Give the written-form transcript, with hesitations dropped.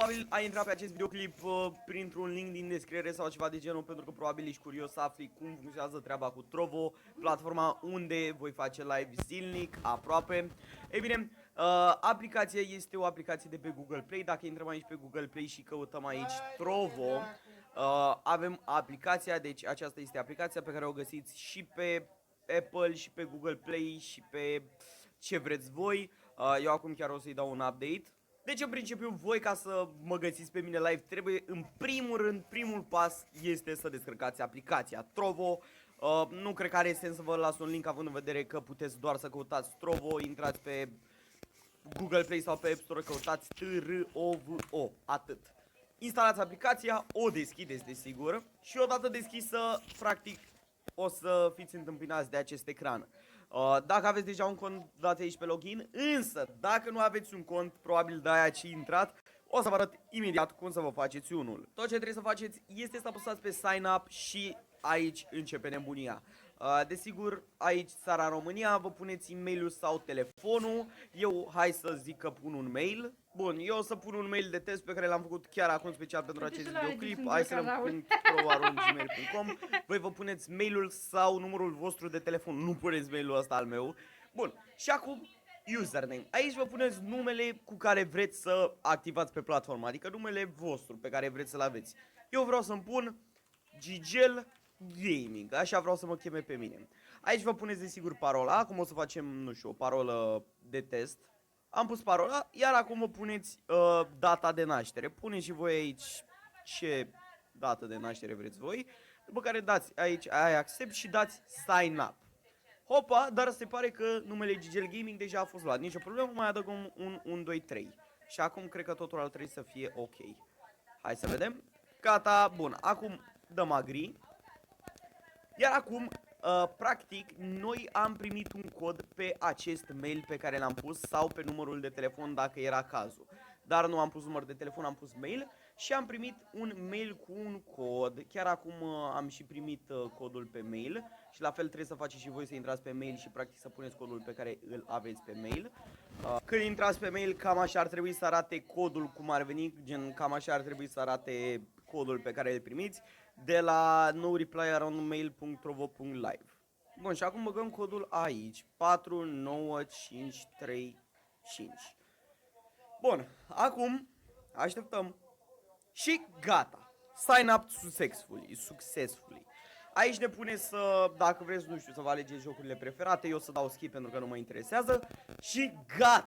Probabil ai intrat pe acest videoclip printr-un link din descriere sau ceva de genul, pentru că probabil ești curios să afli cum funcționează treaba cu Trovo, platforma unde voi face live zilnic, aproape. Ei bine, aplicația este o aplicație de pe Google Play. Dacă intrăm aici pe Google Play și căutăm aici Trovo, avem aplicația, deci aceasta este aplicația pe care o găsiți și pe Apple și pe Google Play și pe ce vreți voi. Eu acum chiar o să-i dau un update. Deci în principiu voi, ca să mă găsiți pe mine live, trebuie în primul rând, primul pas este să descărcați aplicația Trovo. Nu cred că are sens să vă las un link, având în vedere că puteți doar să căutați Trovo. Intrați pe Google Play sau pe App Store, căutați TROVO, atât. Instalați aplicația, o deschideți desigur și odată deschisă, practic, o să fiți întâmpinați de acest ecran. Dacă aveți deja un cont, dați aici pe login, însă dacă nu aveți un cont, probabil de-aia ați intrat, o să vă arăt imediat cum să vă faceți unul. Tot ce trebuie să faceți este să apăsați pe sign up și aici începe nebunia. Desigur, aici țara România, vă puneți e-mailul sau telefonul. Eu hai să zic că pun un mail. Bun, eu o să pun un mail de test pe care l-am făcut chiar acum special pentru acest videoclip. Hai să-l pun pro@gmail.com. Voi vă puneți mailul sau numărul vostru de telefon, nu puneți mailul ăsta al meu. Bun, și acum username. Aici vă puneți numele cu care vreți să activați pe platformă, adică numele vostru pe care vreți să-l aveți. Eu vreau să-mi pun Gigel Gaming, așa vreau să mă cheme pe mine. Aici vă puneți desigur parola. Acum o să facem, nu știu, o parolă de test. Am pus parola, iar acum vă puneți data de naștere. Puneți și voi aici ce dată de naștere vreți voi. După care dați aici I accept și dați sign up. Hopa, dar se pare că numele Gigel Gaming deja a fost luat. Nicio problemă, mai adăugăm un 1, 2, 3. Și acum cred că totul ar trebui să fie ok. Hai să vedem. Gata, bun, acum dăm agree. Iar acum, practic, noi am primit un cod pe acest mail pe care l-am pus sau pe numărul de telefon dacă era cazul. Dar nu am pus număr de telefon, am pus mail și am primit un mail cu un cod. Chiar acum am și primit codul pe mail și la fel trebuie să faceți și voi, să intrați pe mail și practic să puneți codul pe care îl aveți pe mail. Când intrați pe mail, cam așa ar trebui să arate codul, cum ar veni, gen cam așa ar trebui să arate codul pe care îl primiți de la noreply@mail.trovo.live. Bun, și acum băgăm codul aici, 49535. Bun, acum așteptăm și gata. Sign up successfully. Aici ne pune să, dacă vreți, nu știu, să vă alegeți jocurile preferate, eu să dau skip pentru că nu mă interesează și gata.